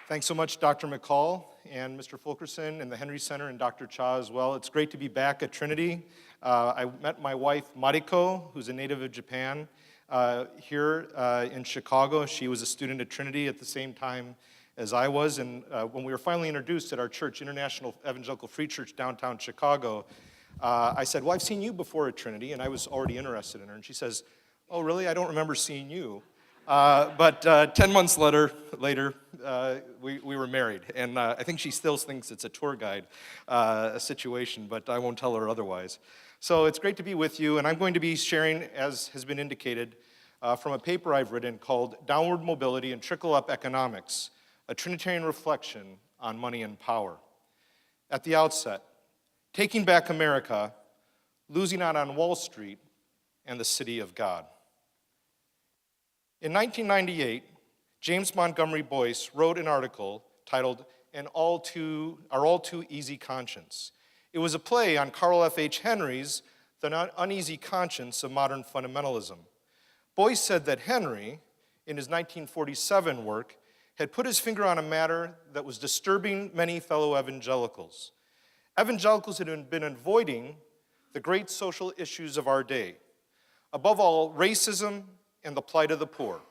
Thanks so much, Dr. McCall and Mr. Fulkerson and the Henry Center and Dr. Cha as well. It's great to be back at Trinity. I met my wife, Mariko, who's a native of Japan, here in Chicago. She was a student at Trinity at the same time as I was, and when we were finally introduced at our church, International Evangelical Free Church, downtown Chicago, I said, well, I've seen you before at Trinity, and I was already interested in her. And she says, oh, really? I don't remember seeing you. But 10 months later, we were married, and I think she still thinks it's a tour guide situation, but I won't tell her otherwise. So it's great to be with you, and I'm going to be sharing, as has been indicated, from a paper I've written called Downward Mobility and Trickle-Up Economics, a Trinitarian reflection on money and power. At the outset, taking back America, losing out on Wall Street, and the city of God. In 1998, James Montgomery Boyce wrote an article titled Our All Too Easy Conscience. It was a play on Carl F. H. Henry's The Uneasy Conscience of Modern Fundamentalism. Boyce said that Henry, in his 1947 work, had put his finger on a matter that was disturbing many fellow evangelicals. Evangelicals had been avoiding the great social issues of our day, above all, racism and the plight of the poor.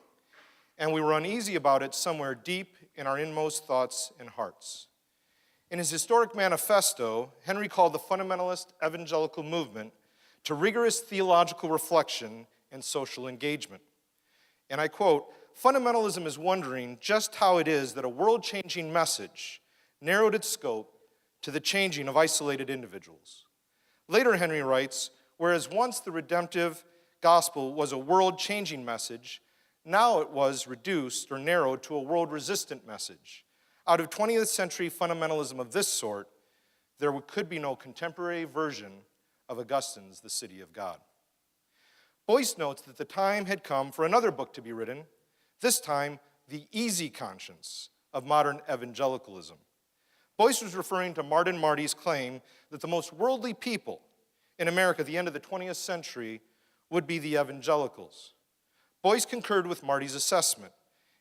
And we were uneasy about it somewhere deep in our inmost thoughts and hearts. In his historic manifesto, Henry called the fundamentalist evangelical movement to rigorous theological reflection and social engagement. And I quote, "Fundamentalism is wondering just how it is that a world-changing message narrowed its scope to the changing of isolated individuals." Later, Henry writes, whereas once the redemptive gospel was a world-changing message, now it was reduced or narrowed to a world-resistant message. Out of 20th century fundamentalism of this sort, there could be no contemporary version of Augustine's The City of God. Boyce notes that the time had come for another book to be written, this time, The Easy Conscience of Modern Evangelicalism. Boyce was referring to Martin Marty's claim that the most worldly people in America at the end of the 20th century would be the evangelicals. Boyce concurred with Marty's assessment,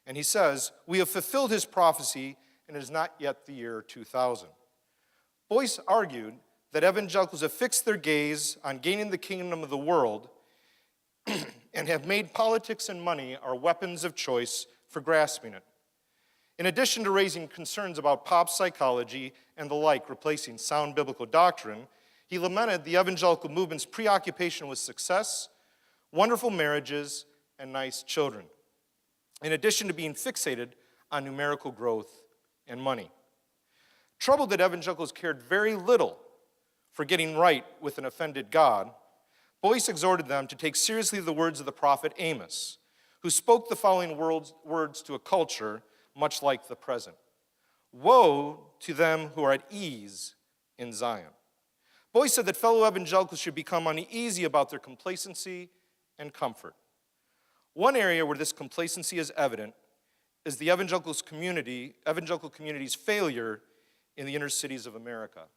and he says, "We have fulfilled his prophecy, and it is not yet the year 2000. Boyce argued that evangelicals have fixed their gaze on gaining the kingdom of the world and have made politics and money our weapons of choice for grasping it. In addition to raising concerns about pop psychology and the like replacing sound biblical doctrine, he lamented the evangelical movement's preoccupation with success, wonderful marriages, and nice children, in addition to being fixated on numerical growth and money. Troubled that evangelicals cared very little for getting right with an offended God, Boyce exhorted them to take seriously the words of the prophet Amos, who spoke the following words to a culture much like the present. Woe to them who are at ease in Zion. Boyce said that fellow evangelicals should become uneasy about their complacency and comfort. One area where this complacency is evident is the evangelical community's failure in the inner cities of America.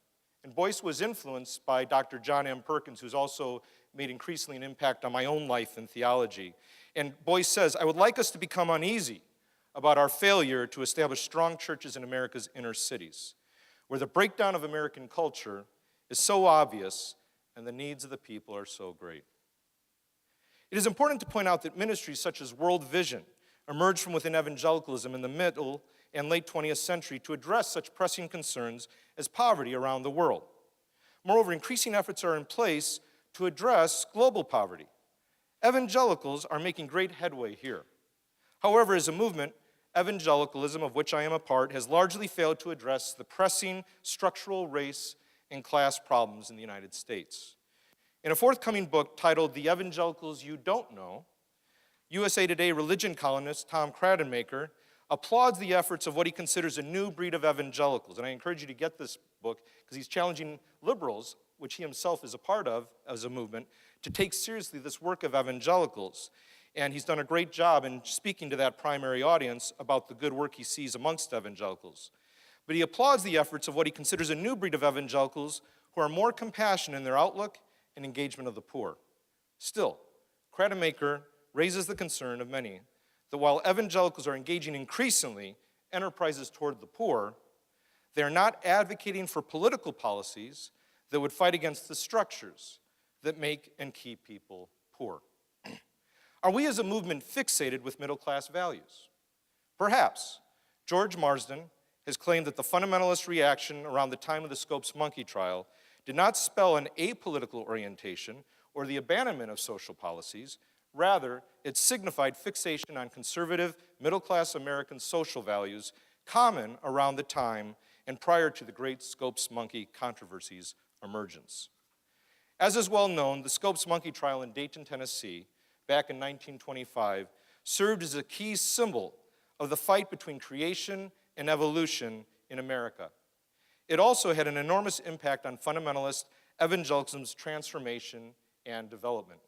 And Boyce was influenced by Dr. John M. Perkins, who's also made increasingly an impact on my own life in theology. And Boyce says, "I would like us to become uneasy about our failure to establish strong churches in America's inner cities, where the breakdown of American culture is so obvious and the needs of the people are so great." It is important to point out that ministries such as World Vision emerged from within evangelicalism in the middle and late 20th century to address such pressing concerns as poverty around the world. Moreover, increasing efforts are in place to address global poverty. Evangelicals are making great headway here. However, as a movement, evangelicalism, of which I am a part, has largely failed to address the pressing structural race and class problems in the United States. In a forthcoming book titled The Evangelicals You Don't Know, USA Today religion columnist Tom Kradenmaker applauds the efforts of what he considers a new breed of evangelicals. And I encourage you to get this book because he's challenging liberals, which he himself is a part of as a movement, to take seriously this work of evangelicals. And he's done a great job in speaking to that primary audience about the good work he sees amongst evangelicals. But he applauds the efforts of what he considers a new breed of evangelicals who are more compassionate in their outlook and engagement of the poor. Still, Kradenmaker raises the concern of many that while evangelicals are engaging increasingly enterprises toward the poor, they are not advocating for political policies that would fight against the structures that make and keep people poor. Are we as a movement fixated with middle-class values? Perhaps. George Marsden has claimed that the fundamentalist reaction around the time of the Scopes monkey trial did not spell an apolitical orientation or the abandonment of social policies. Rather, it signified fixation on conservative, middle-class American social values common around the time and prior to the great Scopes monkey controversy's emergence. As is well known, the Scopes monkey trial in Dayton, Tennessee, back in 1925, served as a key symbol of the fight between creation and evolution in America. It also had an enormous impact on fundamentalist evangelicalism's transformation and development.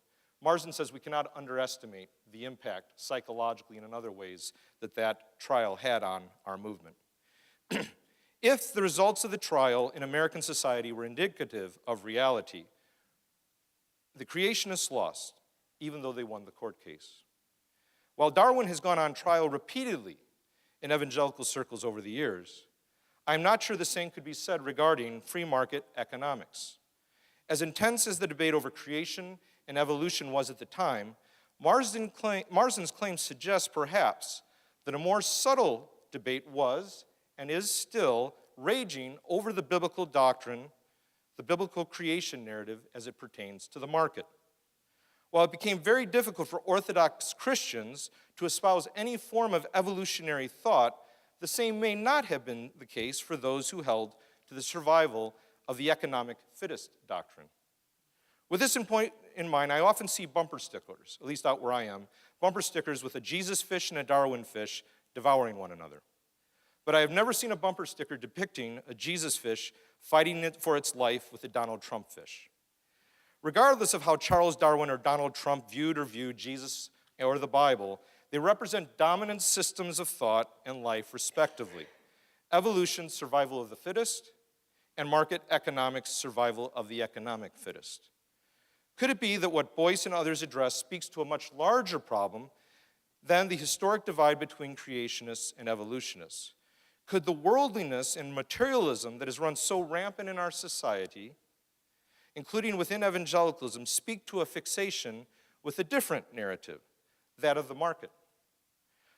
Marsden says we cannot underestimate the impact psychologically and in other ways that that trial had on our movement. If the results of the trial in American society were indicative of reality, the creationists lost, even though they won the court case. While Darwin has gone on trial repeatedly in evangelical circles over the years, I'm not sure the same could be said regarding free market economics. As intense as the debate over creation and evolution was at the time, Marsden's claims suggest perhaps that a more subtle debate was and is still raging over the biblical doctrine, the biblical creation narrative as it pertains to the market. While it became very difficult for Orthodox Christians to espouse any form of evolutionary thought, the same may not have been the case for those who held to the survival of the economic fittest doctrine. With this in mind, I often see bumper stickers, at least out where I am, bumper stickers with a Jesus fish and a Darwin fish devouring one another. But I have never seen a bumper sticker depicting a Jesus fish fighting for its life with a Donald Trump fish. Regardless of how Charles Darwin or Donald Trump viewed Jesus or the Bible, they represent dominant systems of thought and life respectively. Evolution, survival of the fittest, and market economics, survival of the economic fittest. Could it be that what Boyce and others address speaks to a much larger problem than the historic divide between creationists and evolutionists? Could the worldliness and materialism that has run so rampant in our society, including within evangelicalism, speak to a fixation with a different narrative, that of the market?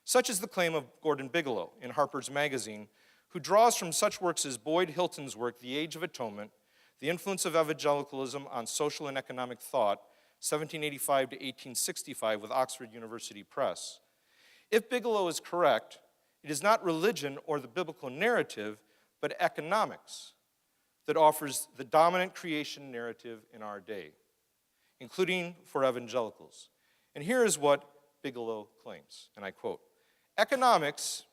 Such is the claim of Gordon Bigelow in Harper's Magazine, who draws from such works as Boyd Hilton's work, The Age of Atonement, The Influence of Evangelicalism on Social and Economic Thought, 1785 to 1865 with Oxford University Press. If Bigelow is correct, it is not religion or the biblical narrative, but economics that offers the dominant creation narrative in our day, including for evangelicals. And here is what Bigelow claims, and I quote, Economics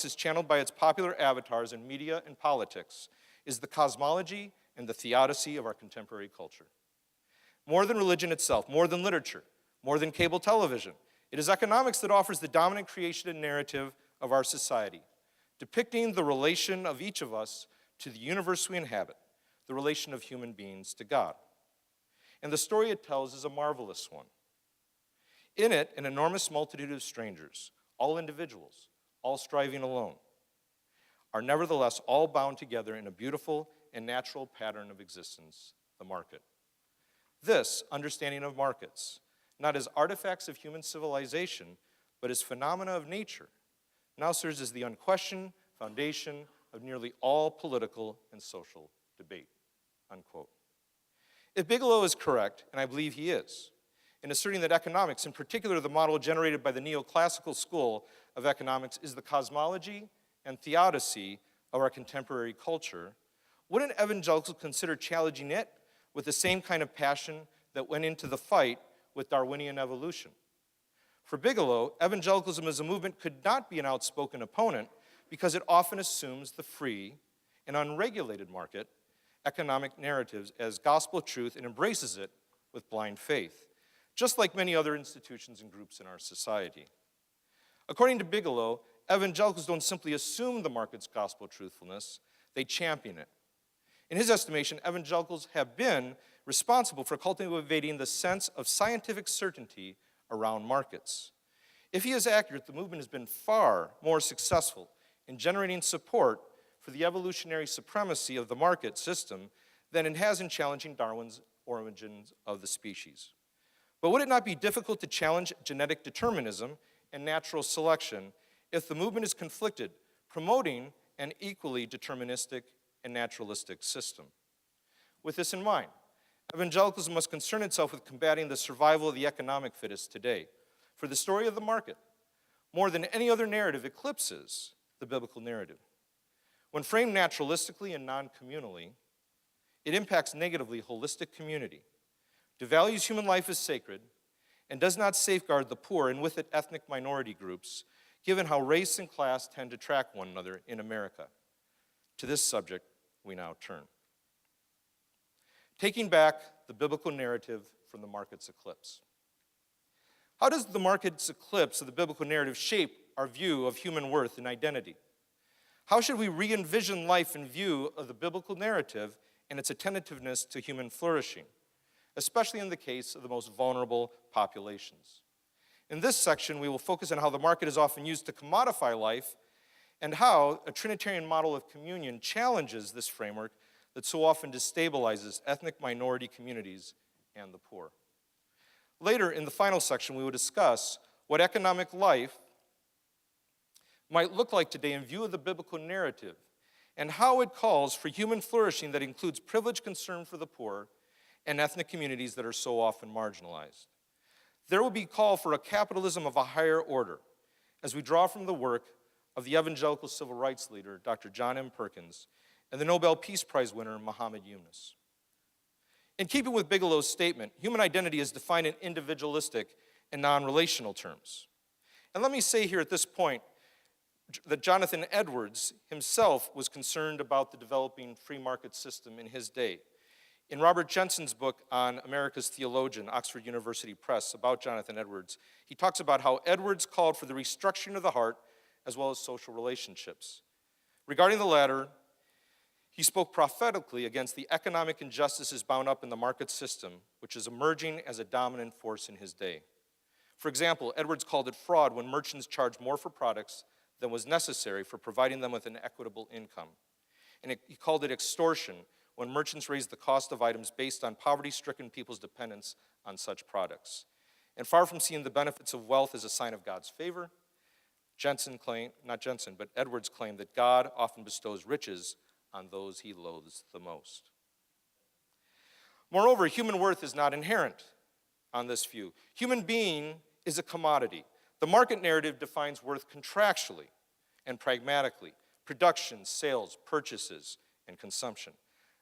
is channeled by its popular avatars in media and politics, is the cosmology and the theodicy of our contemporary culture. More than religion itself, more than literature, more than cable television, it is economics that offers the dominant creation and narrative of our society, depicting the relation of each of us to the universe we inhabit, the relation of human beings to God. And the story it tells is a marvelous one. In it, an enormous multitude of strangers, all individuals, all striving alone, are nevertheless all bound together in a beautiful and natural pattern of existence, the market. This understanding of markets, not as artifacts of human civilization, but as phenomena of nature, now serves as the unquestioned foundation of nearly all political and social debate, unquote. If Bigelow is correct, and I believe he is, in asserting that economics, in particular the model generated by the neoclassical school of economics, is the cosmology and theodicy of our contemporary culture, wouldn't evangelicals consider challenging it with the same kind of passion that went into the fight with Darwinian evolution? For Bigelow, evangelicalism as a movement could not be an outspoken opponent because it often assumes the free and unregulated market economic narratives as gospel truth and embraces it with blind faith, just like many other institutions and groups in our society. According to Bigelow, evangelicals don't simply assume the market's gospel truthfulness, they champion it. In his estimation, evangelicals have been responsible for cultivating the sense of scientific certainty around markets. If he is accurate, the movement has been far more successful in generating support for the evolutionary supremacy of the market system than it has in challenging Darwin's origins of the species. But would it not be difficult to challenge genetic determinism and natural selection if the movement is conflicted, promoting an equally deterministic and naturalistic system? With this in mind, evangelicalism must concern itself with combating the survival of the economic fittest today. For the story of the market, more than any other narrative, eclipses the biblical narrative. When framed naturalistically and non-communally, it impacts negatively holistic community, devalues human life as sacred, and does not safeguard the poor and with it ethnic minority groups, given how race and class tend to track one another in America. To this subject, we now turn. Taking back the biblical narrative from the market's eclipse. How does the market's eclipse of the biblical narrative shape our view of human worth and identity? How should we re-envision life in view of the biblical narrative and its attentiveness to human flourishing, especially in the case of the most vulnerable populations? In this section, we will focus on how the market is often used to commodify life and how a Trinitarian model of communion challenges this framework that so often destabilizes ethnic minority communities and the poor. Later, in the final section, we will discuss what economic life might look like today in view of the biblical narrative and how it calls for human flourishing that includes privileged concern for the poor and ethnic communities that are so often marginalized. There will be a call for a capitalism of a higher order as we draw from the work of the evangelical civil rights leader, Dr. John M. Perkins, and the Nobel Peace Prize winner, Muhammad Yunus. In keeping with Bigelow's statement, human identity is defined in individualistic and non-relational terms. And let me say here at this point that Jonathan Edwards himself was concerned about the developing free market system in his day. In Robert Jensen's book on America's Theologian, Oxford University Press, about Jonathan Edwards, he talks about how Edwards called for the restructuring of the heart as well as social relationships. Regarding the latter, he spoke prophetically against the economic injustices bound up in the market system, which is emerging as a dominant force in his day. For example, Edwards called it fraud when merchants charged more for products than was necessary for providing them with an equitable income. And he called it extortion when merchants raised the cost of items based on poverty-stricken people's dependence on such products. And far from seeing the benefits of wealth as a sign of God's favor, Edwards claimed that God often bestows riches on those he loathes the most. Moreover, human worth is not inherent on this view. Human being is a commodity. The market narrative defines worth contractually and pragmatically: production, sales, purchases, and consumption.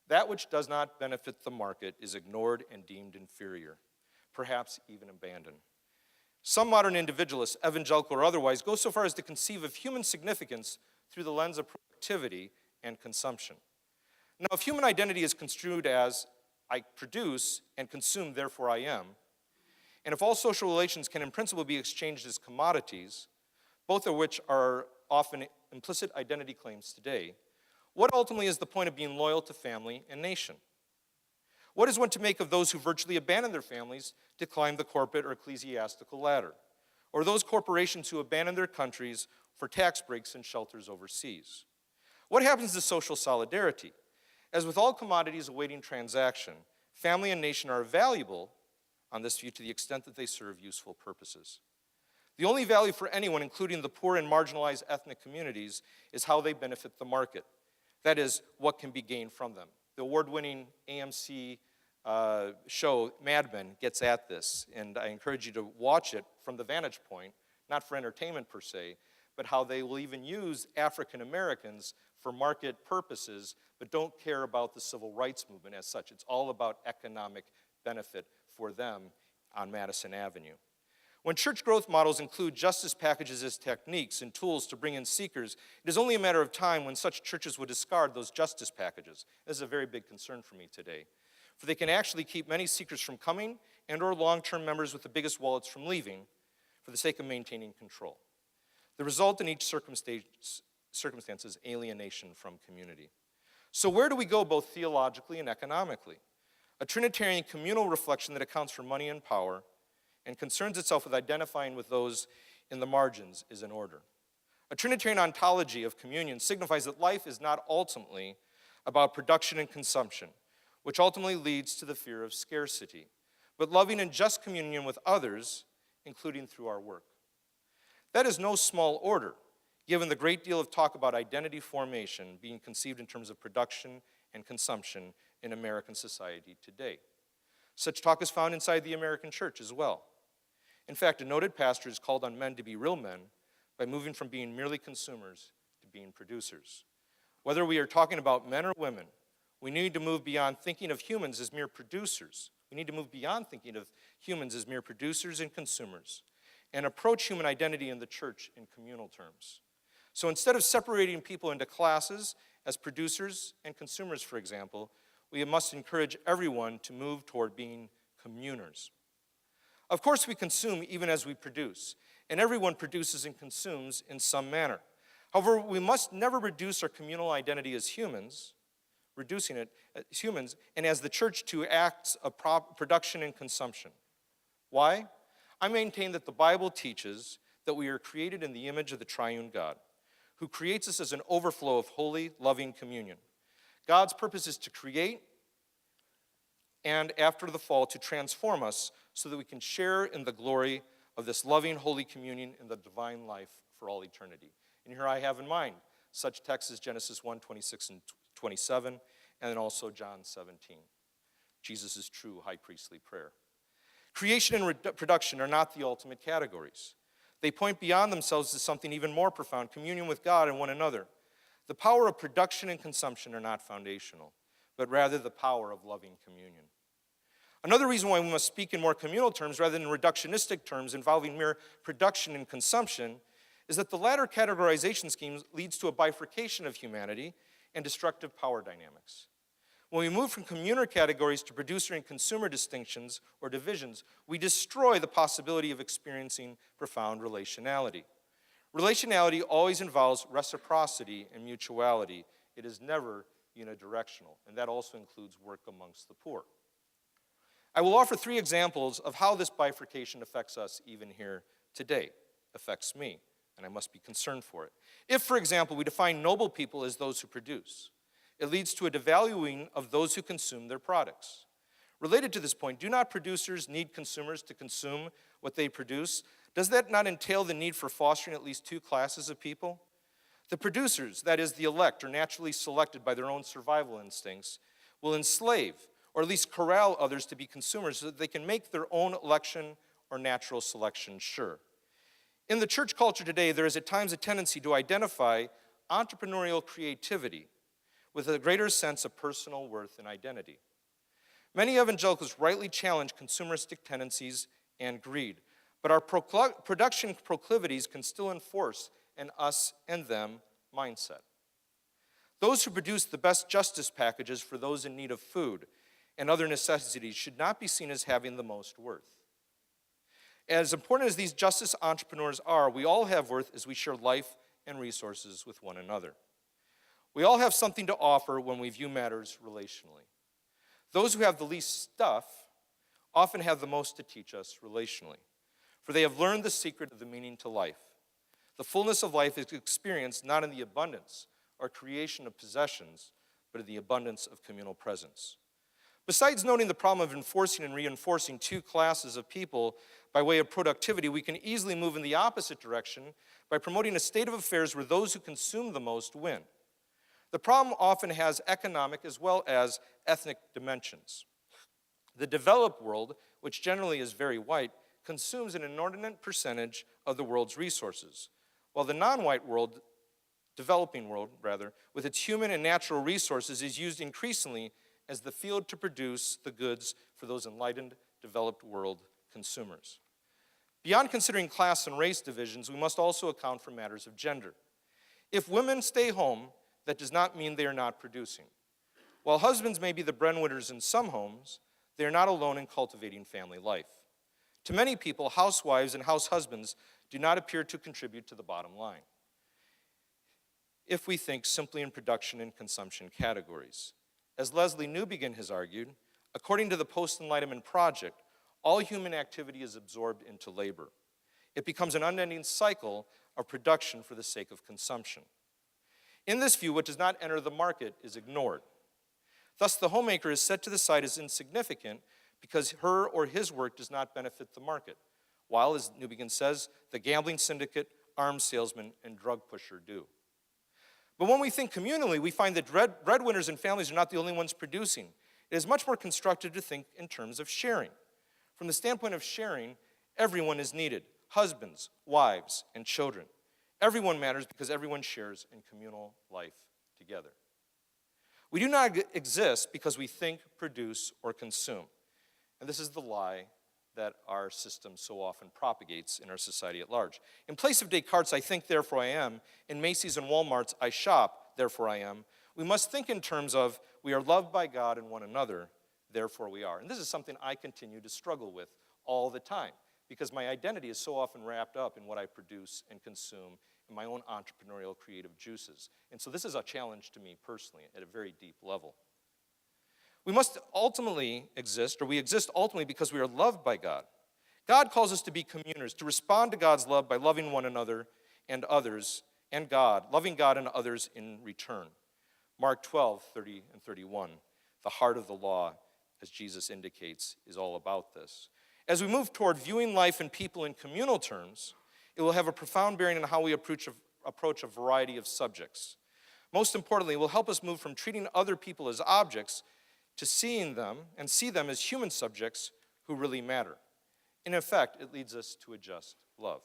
That which does not benefit the market is ignored and deemed inferior, perhaps even abandoned. Some modern individualists, evangelical or otherwise, go so far as to conceive of human significance through the lens of productivity and consumption. Now, if human identity is construed as I produce and consume, therefore I am, and if all social relations can in principle be exchanged as commodities, both of which are often implicit identity claims today, what ultimately is the point of being loyal to family and nation? What is one to make of those who virtually abandon their families to climb the corporate or ecclesiastical ladder? Or those corporations who abandon their countries for tax breaks and shelters overseas? What happens to social solidarity? As with all commodities awaiting transaction, family and nation are valuable on this view to the extent that they serve useful purposes. The only value for anyone, including the poor and marginalized ethnic communities, is how they benefit the market. That is, what can be gained from them. The award-winning AMC show, Mad Men, gets at this, and I encourage you to watch it from the vantage point, not for entertainment per se, but how they will even use African Americans for market purposes, but don't care about the civil rights movement as such. It's all about economic benefit for them on Madison Avenue. When church growth models include justice packages as techniques and tools to bring in seekers, it is only a matter of time when such churches would discard those justice packages. This is a very big concern for me today, for they can actually keep many seekers from coming and or long-term members with the biggest wallets from leaving for the sake of maintaining control. The result in each circumstance is alienation from community. So where do we go both theologically and economically? A Trinitarian communal reflection that accounts for money and power and concerns itself with identifying with those in the margins is in order. A Trinitarian ontology of communion signifies that life is not ultimately about production and consumption, which ultimately leads to the fear of scarcity, but loving and just communion with others, including through our work. That is no small order, given the great deal of talk about identity formation being conceived in terms of production and consumption in American society today. Such talk is found inside the American church as well. In fact, a noted pastor has called on men to be real men by moving from being merely consumers to being producers. Whether we are talking about men or women, we need to move beyond thinking of humans as mere producers. We need to move beyond thinking of humans as mere producers and consumers and approach human identity in the church in communal terms. So instead of separating people into classes as producers and consumers, for example, we must encourage everyone to move toward being communers. Of course, we consume even as we produce, and everyone produces and consumes in some manner. However, we must never reduce our communal identity as humans, reducing it as humans, and as the church to acts of production and consumption. Why? I maintain that the Bible teaches that we are created in the image of the triune God, who creates us as an overflow of holy, loving communion. God's purpose is to create and, after the fall, to transform us so that we can share in the glory of this loving, holy communion in the divine life for all eternity. And here I have in mind such texts as Genesis 1, 26 and 27, and then also John 17, Jesus' true high priestly prayer. Creation and production are not the ultimate categories. They point beyond themselves to something even more profound, communion with God and one another. The power of production and consumption are not foundational, but rather the power of loving communion. Another reason why we must speak in more communal terms rather than reductionistic terms involving mere production and consumption is that the latter categorization scheme leads to a bifurcation of humanity and destructive power dynamics. When we move from communer categories to producer and consumer distinctions or divisions, we destroy the possibility of experiencing profound relationality. Relationality always involves reciprocity and mutuality. It is never unidirectional, and that also includes work amongst the poor. I will offer 3 examples of how this bifurcation affects us even here today, affects me, and I must be concerned for it. If, for example, we define noble people as those who produce, it leads to a devaluing of those who consume their products. Related to this point, do not producers need consumers to consume what they produce? Does that not entail the need for fostering at least 2 classes of people? The producers, that is, the elect, or naturally selected by their own survival instincts, will enslave or at least corral others to be consumers so that they can make their own election or natural selection sure. In the church culture today, there is at times a tendency to identify entrepreneurial creativity with a greater sense of personal worth and identity. Many evangelicals rightly challenge consumeristic tendencies and greed, but our production proclivities can still enforce an us and them mindset. Those who produce the best justice packages for those in need of food and other necessities should not be seen as having the most worth. As important as these justice entrepreneurs are, we all have worth as we share life and resources with one another. We all have something to offer when we view matters relationally. Those who have the least stuff often have the most to teach us relationally, for they have learned the secret of the meaning to life. The fullness of life is experienced not in the abundance or creation of possessions, but in the abundance of communal presence. Besides noting the problem of enforcing and reinforcing 2 classes of people by way of productivity, we can easily move in the opposite direction by promoting a state of affairs where those who consume the most win. The problem often has economic as well as ethnic dimensions. The developed world, which generally is very white, consumes an inordinate percentage of the world's resources, while the non-white world, developing world rather, with its human and natural resources is used increasingly as the field to produce the goods for those enlightened, developed world consumers. Beyond considering class and race divisions, we must also account for matters of gender. If women stay home, that does not mean they are not producing. While husbands may be the breadwinners in some homes, they are not alone in cultivating family life. To many people, housewives and house husbands do not appear to contribute to the bottom line, if we think simply in production and consumption categories. As Leslie Newbegin has argued, according to the Post-Enlightenment Project, all human activity is absorbed into labor. It becomes an unending cycle of production for the sake of consumption. In this view, what does not enter the market is ignored. Thus, the homemaker is set to the side as insignificant because her or his work does not benefit the market, while, as Newbegin says, the gambling syndicate, arms salesman, and drug pusher do. But when we think communally, we find that breadwinners and families are not the only ones producing. It is much more constructive to think in terms of sharing. From the standpoint of sharing, everyone is needed: husbands, wives, and children. Everyone matters because everyone shares in communal life together. We do not exist because we think, produce, or consume. And this is the lie that our system so often propagates in our society at large. In place of Descartes' "I think, therefore I am," in Macy's and Walmart's "I shop, therefore I am," we must think in terms of we are loved by God and one another, therefore we are. And this is something I continue to struggle with all the time, because my identity is so often wrapped up in what I produce and consume in my own entrepreneurial creative juices. And so this is a challenge to me personally at a very deep level. We must ultimately exist, or we exist ultimately because we are loved by God. God calls us to be communers, to respond to God's love by loving one another and others, and God, loving God and others in return. Mark 12:30 and 31, the heart of the law, as Jesus indicates, is all about this. As we move toward viewing life and people in communal terms, it will have a profound bearing on how we approach a variety of subjects. Most importantly, it will help us move from treating other people as objects to seeing them and see them as human subjects who really matter. In effect, it leads us to a just love.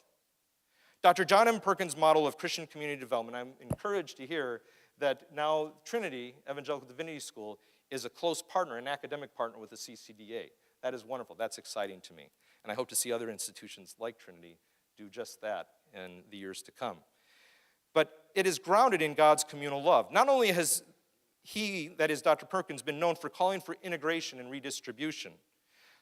Dr. John M. Perkins' model of Christian community development, I'm encouraged to hear that now Trinity, Evangelical Divinity School, is a close partner, an academic partner with the CCDA. That is wonderful. That's exciting to me. And I hope to see other institutions like Trinity do just that in the years to come. But it is grounded in God's communal love. Not only has he, that is Dr. Perkins, been known for calling for integration and redistribution,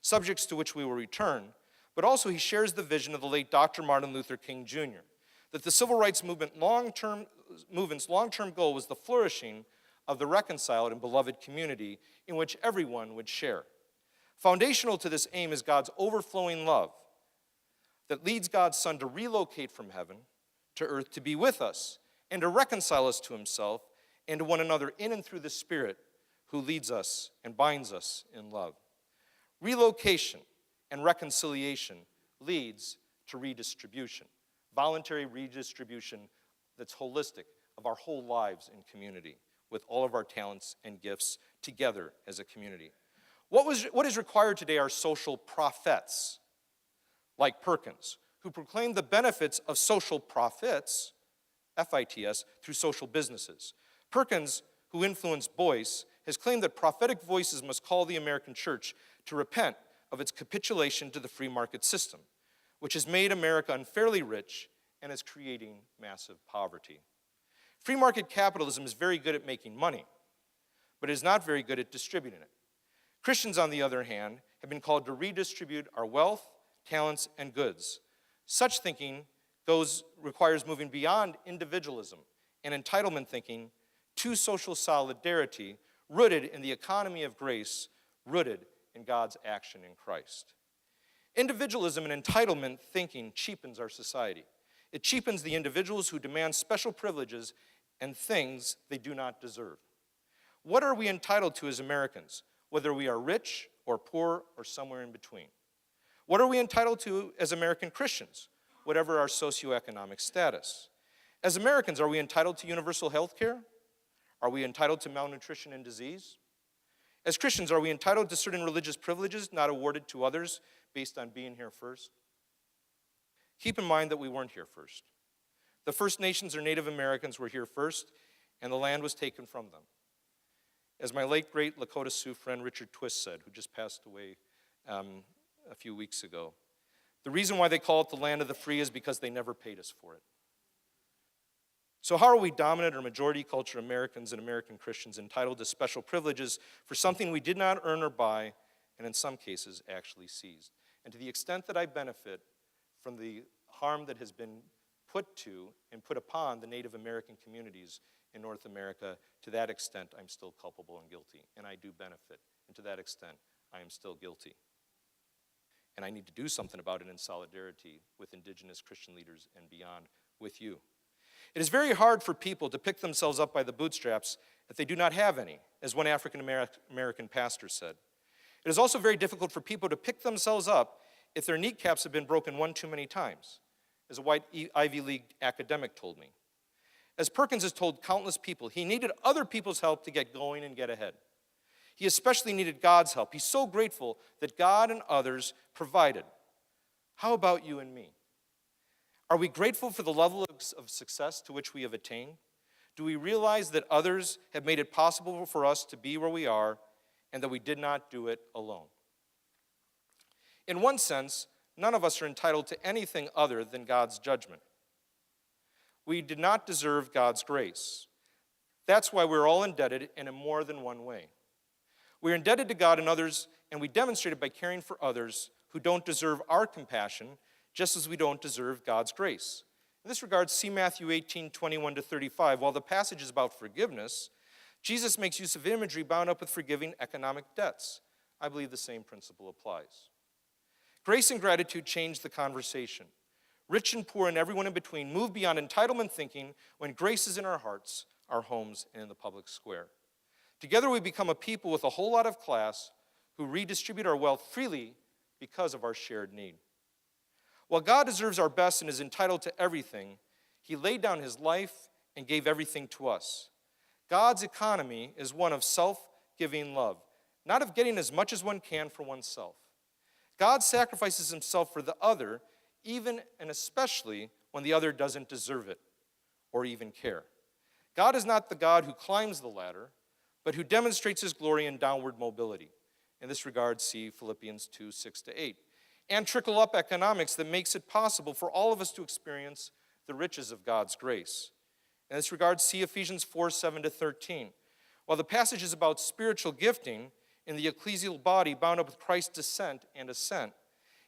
subjects to which we will return, but also he shares the vision of the late Dr. Martin Luther King Jr., that the civil rights movement's long-term goal was the flourishing of the reconciled and beloved community in which everyone would share. Foundational to this aim is God's overflowing love that leads God's Son to relocate from heaven to earth to be with us and to reconcile us to himself and to one another in and through the Spirit who leads us and binds us in love. Relocation and reconciliation leads to redistribution, voluntary redistribution that's holistic of our whole lives in community with all of our talents and gifts together as a community. What is required today are social prophets, like Perkins, who proclaim the benefits of social profits, FITS, through social businesses. Perkins, who influenced Boyce, has claimed that prophetic voices must call the American church to repent of its capitulation to the free market system, which has made America unfairly rich and is creating massive poverty. Free market capitalism is very good at making money, but it is not very good at distributing it. Christians, on the other hand, have been called to redistribute our wealth, talents, and goods. Such thinking requires moving beyond individualism and entitlement thinking to social solidarity rooted in the economy of grace, rooted in God's action in Christ. Individualism and entitlement thinking cheapens our society. It cheapens the individuals who demand special privileges and things they do not deserve. What are we entitled to as Americans, whether we are rich or poor or somewhere in between? What are we entitled to as American Christians, whatever our socioeconomic status? As Americans, are we entitled to universal health care? Are we entitled to malnutrition and disease? As Christians, are we entitled to certain religious privileges not awarded to others based on being here first? Keep in mind that we weren't here first. The First Nations or Native Americans were here first, and the land was taken from them. As my late great Lakota Sioux friend Richard Twist said, who just passed away a few weeks ago, the reason why they call it the land of the free is because they never paid us for it. So how are we dominant or majority culture Americans and American Christians entitled to special privileges for something we did not earn or buy, and in some cases actually seized? And to the extent that I benefit from the harm that has been put to and put upon the Native American communities in North America, to that extent I'm still culpable and guilty, and I do benefit, and to that extent I am still guilty. and I need to do something about it in solidarity with indigenous Christian leaders and beyond with you. It is very hard for people to pick themselves up by the bootstraps if they do not have any, as one African American pastor said. It is also very difficult for people to pick themselves up if their kneecaps have been broken one too many times, as a white Ivy League academic told me. As Perkins has told countless people, he needed other people's help to get going and get ahead. He especially needed God's help. He's so grateful that God and others provided. How about you and me? Are we grateful for the level of success to which we have attained? Do we realize that others have made it possible for us to be where we are and that we did not do it alone? In one sense, none of us are entitled to anything other than God's judgment. We did not deserve God's grace. That's why we're all indebted in more than one way. We're indebted to God and others, and we demonstrate it by caring for others who don't deserve our compassion, just as we don't deserve God's grace. In this regard, see Matthew 18:21-35. While the passage is about forgiveness, Jesus makes use of imagery bound up with forgiving economic debts. I believe the same principle applies. Grace and gratitude change the conversation. Rich and poor and everyone in between move beyond entitlement thinking when grace is in our hearts, our homes, and in the public square. Together we become a people with a whole lot of class who redistribute our wealth freely because of our shared need. While God deserves our best and is entitled to everything, he laid down his life and gave everything to us. God's economy is one of self-giving love, not of getting as much as one can for oneself. God sacrifices himself for the other, even and especially when the other doesn't deserve it or even care. God is not the God who climbs the ladder, but who demonstrates his glory in downward mobility. In this regard, see Philippians 2:6-8. And Trickle-Up economics that makes it possible for all of us to experience the riches of God's grace. In this regard, see Ephesians 4:7-13. While the passage is about spiritual gifting in the ecclesial body bound up with Christ's descent and ascent,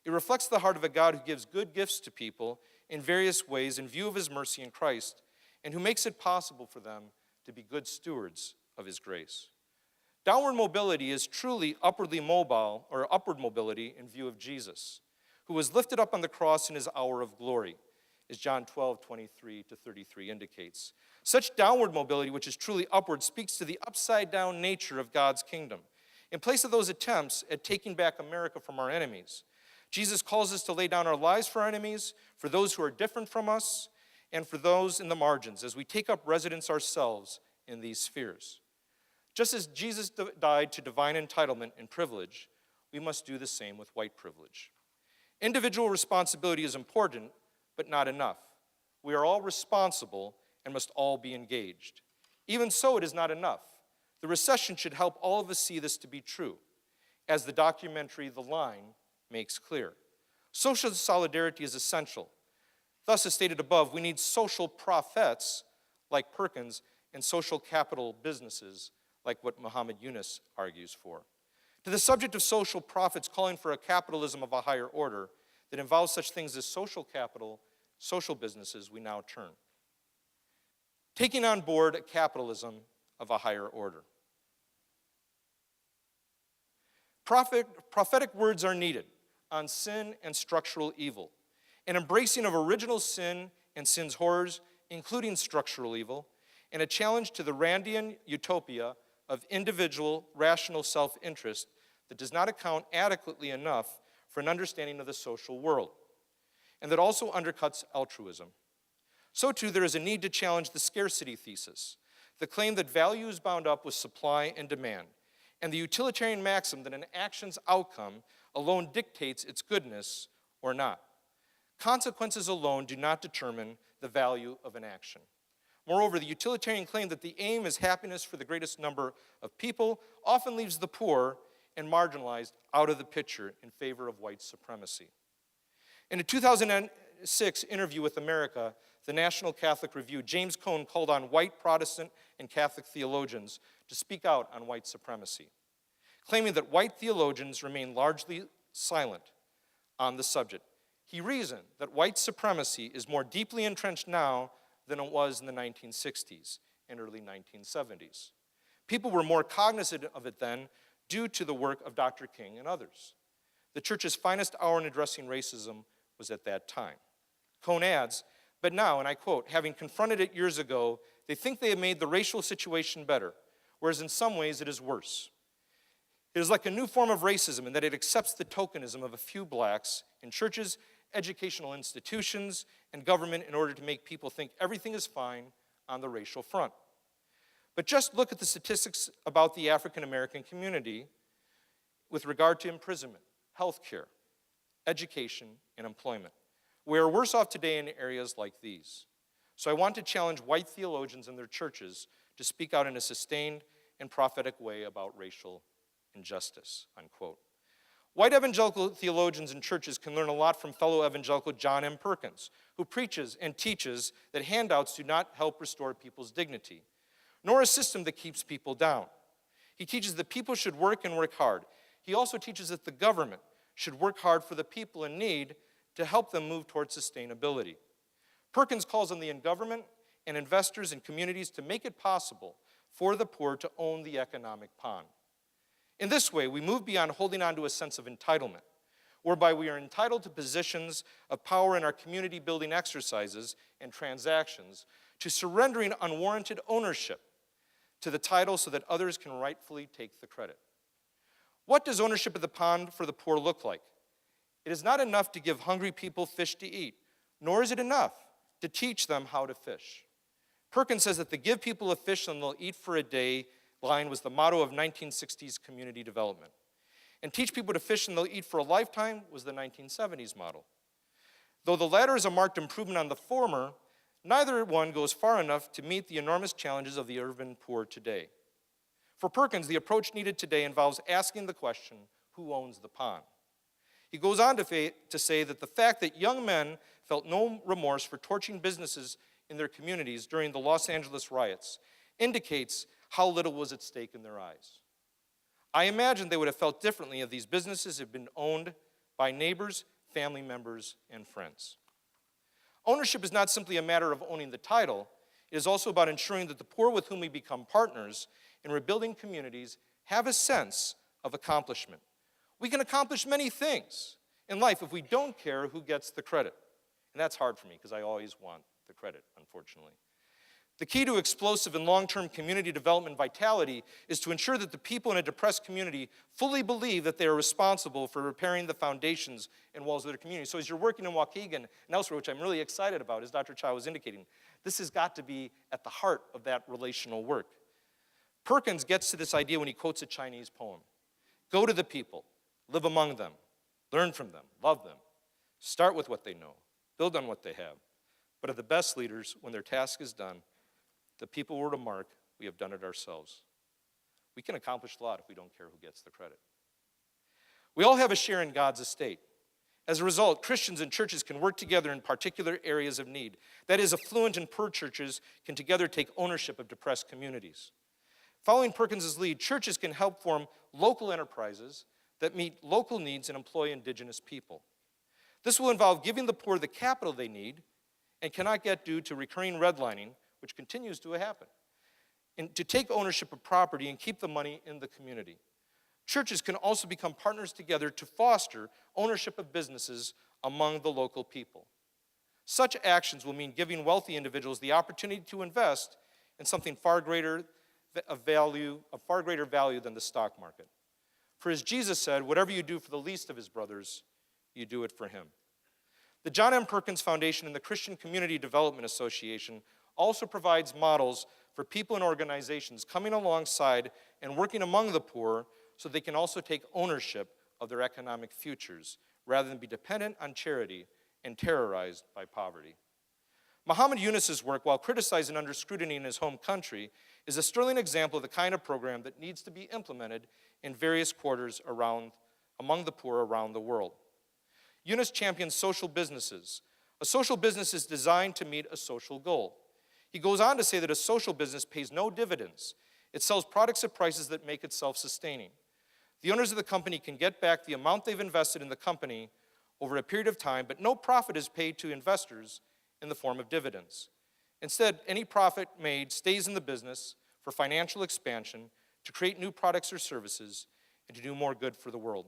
it reflects the heart of a God who gives good gifts to people in various ways in view of his mercy in Christ, and who makes it possible for them to be good stewards of his grace. Downward mobility is truly upwardly mobile, or upward mobility in view of Jesus, who was lifted up on the cross in his hour of glory, as John 12:23-33 indicates. Such downward mobility, which is truly upward, speaks to the upside-down nature of God's kingdom. In place of those attempts at taking back America from our enemies, Jesus calls us to lay down our lives for our enemies, for those who are different from us, and for those in the margins, as we take up residence ourselves in these spheres. Just as Jesus died to divine entitlement and privilege, we must do the same with white privilege. Individual responsibility is important, but not enough. We are all responsible and must all be engaged. Even so, it is not enough. The recession should help all of us see this to be true, as the documentary The Line makes clear. Social solidarity is essential. Thus, as stated above, we need social prophets like Perkins and social capital businesses like what Muhammad Yunus argues for. To the subject of social profits calling for a capitalism of a higher order that involves such things as social capital, social businesses, we now turn. Taking on board a capitalism of a higher order. Prophetic words are needed on sin and structural evil, an embracing of original sin and sin's horrors, including structural evil, and a challenge to the Randian utopia of individual, rational self-interest that does not account adequately enough for an understanding of the social world, and that also undercuts altruism. So too, there is a need to challenge the scarcity thesis, the claim that value is bound up with supply and demand, and the utilitarian maxim that an action's outcome alone dictates its goodness or not. Consequences alone do not determine the value of an action. Moreover, the utilitarian claim that the aim is happiness for the greatest number of people often leaves the poor and marginalized out of the picture in favor of white supremacy. In a 2006 interview with America, the National Catholic Review, James Cone called on white Protestant and Catholic theologians to speak out on white supremacy, claiming that white theologians remain largely silent on the subject. He reasoned that white supremacy is more deeply entrenched now than it was in the 1960s and early 1970s. People were more cognizant of it then due to the work of Dr. King and others. The church's finest hour in addressing racism was at that time. Cohn adds, but now, and I quote, having confronted it years ago, they think they have made the racial situation better, whereas in some ways it is worse. It is like a new form of racism in that it accepts the tokenism of a few blacks in churches, educational institutions, and government in order to make people think everything is fine on the racial front. But just look at the statistics about the African American community with regard to imprisonment, health care, education, and employment. We are worse off today in areas like these. So I want to challenge white theologians and their churches to speak out in a sustained and prophetic way about racial injustice, unquote. White evangelical theologians and churches can learn a lot from fellow evangelical John M. Perkins, who preaches and teaches that handouts do not help restore people's dignity, nor a system that keeps people down. He teaches that people should work and work hard. He also teaches that the government should work hard for the people in need to help them move towards sustainability. Perkins calls on the government and investors and communities to make it possible for the poor to own the economic pond. In this way, we move beyond holding on to a sense of entitlement, whereby we are entitled to positions of power in our community-building exercises and transactions, to surrendering unwarranted ownership to the title so that others can rightfully take the credit. What does ownership of the pond for the poor look like? It is not enough to give hungry people fish to eat, nor is it enough to teach them how to fish. Perkins says that the give people a fish and they'll eat for a day line was the motto of 1960s community development. And teach people to fish and they'll eat for a lifetime was the 1970s model. Though the latter is a marked improvement on the former, neither one goes far enough to meet the enormous challenges of the urban poor today. For Perkins, the approach needed today involves asking the question, who owns the pond? He goes on to say that the fact that young men felt no remorse for torching businesses in their communities during the Los Angeles riots indicates how little was at stake in their eyes. I imagine they would have felt differently if these businesses had been owned by neighbors, family members, and friends. Ownership is not simply a matter of owning the title. It is also about ensuring that the poor with whom we become partners in rebuilding communities have a sense of accomplishment. We can accomplish many things in life if we don't care who gets the credit. And that's hard for me because I always want the credit, unfortunately. The key to explosive and long-term community development vitality is to ensure that the people in a depressed community fully believe that they are responsible for repairing the foundations and walls of their community. So as you're working in Waukegan and elsewhere, which I'm really excited about, as Dr. Cha was indicating, this has got to be at the heart of that relational work. Perkins gets to this idea when he quotes a Chinese poem. Go to the people, live among them, learn from them, love them, start with what they know, build on what they have. But are the best leaders, when their task is done, the people will remark, we have done it ourselves. We can accomplish a lot if we don't care who gets the credit. We all have a share in God's estate. As a result, Christians and churches can work together in particular areas of need. That is, affluent and poor churches can together take ownership of depressed communities. Following Perkins' lead, churches can help form local enterprises that meet local needs and employ indigenous people. This will involve giving the poor the capital they need and cannot get due to recurring redlining, which continues to happen, and to take ownership of property and keep the money in the community. Churches can also become partners together to foster ownership of businesses among the local people. Such actions will mean giving wealthy individuals the opportunity to invest in something far greater value than the stock market. For as Jesus said, whatever you do for the least of his brothers, you do it for him. The John M. Perkins Foundation and the Christian Community Development Association also provides models for people and organizations coming alongside and working among the poor so they can also take ownership of their economic futures rather than be dependent on charity and terrorized by poverty. Muhammad Yunus' work, while criticized and under scrutiny in his home country, is a sterling example of the kind of program that needs to be implemented in various quarters among the poor around the world. Yunus champions social businesses. A social business is designed to meet a social goal. He goes on to say that a social business pays no dividends. It sells products at prices that make it self-sustaining. The owners of the company can get back the amount they've invested in the company over a period of time, but no profit is paid to investors in the form of dividends. Instead, any profit made stays in the business for financial expansion, to create new products or services, and to do more good for the world.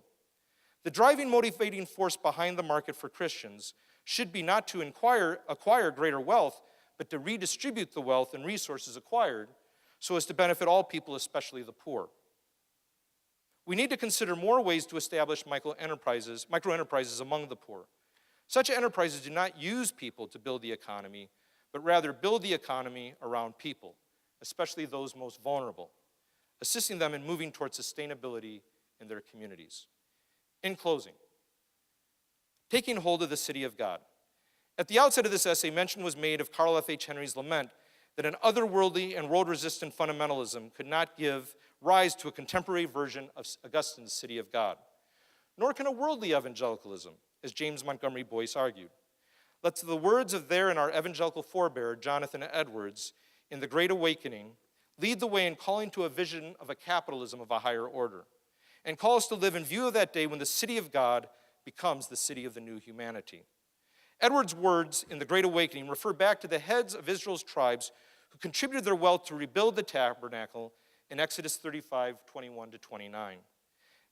The driving, motivating force behind the market for Christians should be not to acquire greater wealth, but to redistribute the wealth and resources acquired so as to benefit all people, especially the poor. We need to consider more ways to establish micro-enterprises among the poor. Such enterprises do not use people to build the economy, but rather build the economy around people, especially those most vulnerable, assisting them in moving towards sustainability in their communities. In closing, taking hold of the city of God. At the outset of this essay, mention was made of Carl F. H. Henry's lament that an otherworldly and world-resistant fundamentalism could not give rise to a contemporary version of Augustine's city of God. Nor can a worldly evangelicalism, as James Montgomery Boyce argued. Let the words of their and our evangelical forebear, Jonathan Edwards, in The Great Awakening, lead the way in calling to a vision of a capitalism of a higher order, and call us to live in view of that day when the city of God becomes the city of the new humanity. Edwards' words in The Great Awakening refer back to the heads of Israel's tribes who contributed their wealth to rebuild the tabernacle in Exodus 35:21-29.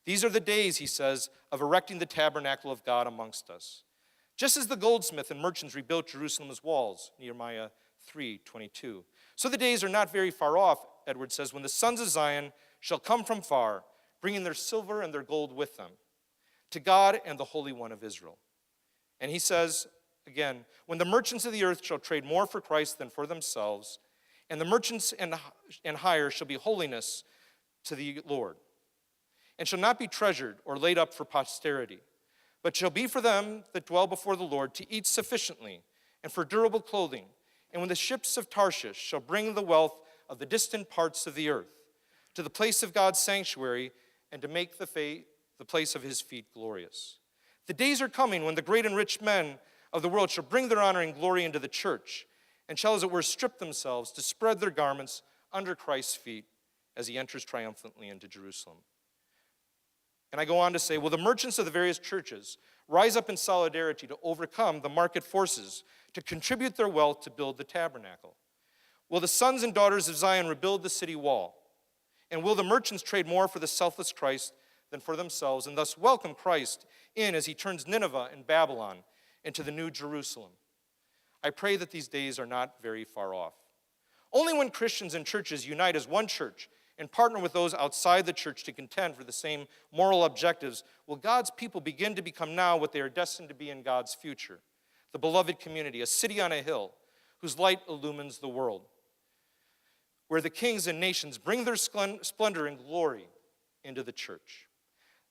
These are the days, he says, of erecting the tabernacle of God amongst us. Just as the goldsmith and merchants rebuilt Jerusalem's walls, Nehemiah 3:22. So the days are not very far off, Edwards says, when the sons of Zion shall come from far, bringing their silver and their gold with them, to God and the Holy One of Israel. And he says, again, when the merchants of the earth shall trade more for Christ than for themselves, and the merchants and hire shall be holiness to the Lord, and shall not be treasured or laid up for posterity, but shall be for them that dwell before the Lord to eat sufficiently, and for durable clothing. And when the ships of Tarshish shall bring the wealth of the distant parts of the earth to the place of God's sanctuary, and to make the place of his feet glorious. The days are coming when the great and rich men of the world shall bring their honor and glory into the church, and shall, as it were, strip themselves to spread their garments under Christ's feet as he enters triumphantly into Jerusalem. And I go on to say, will the merchants of the various churches rise up in solidarity to overcome the market forces, to contribute their wealth to build the tabernacle? Will the sons and daughters of Zion rebuild the city wall? And will the merchants trade more for the selfless Christ than for themselves, and thus welcome Christ in as he turns Nineveh and Babylon into the new Jerusalem? I pray that these days are not very far off. Only when Christians and churches unite as one church and partner with those outside the church to contend for the same moral objectives will God's people begin to become now what they are destined to be in God's future, the beloved community, a city on a hill whose light illumines the world, where the kings and nations bring their splendor and glory into the church.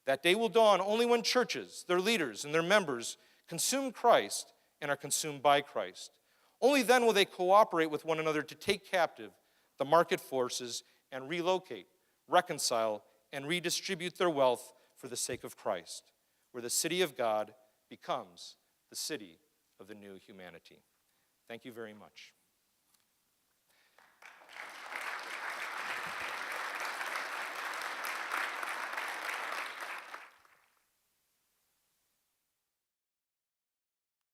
That day will dawn only when churches, their leaders, and their members consume Christ and are consumed by Christ. Only then will they cooperate with one another to take captive the market forces and relocate, reconcile, and redistribute their wealth for the sake of Christ, where the city of God becomes the city of the new humanity. Thank you very much.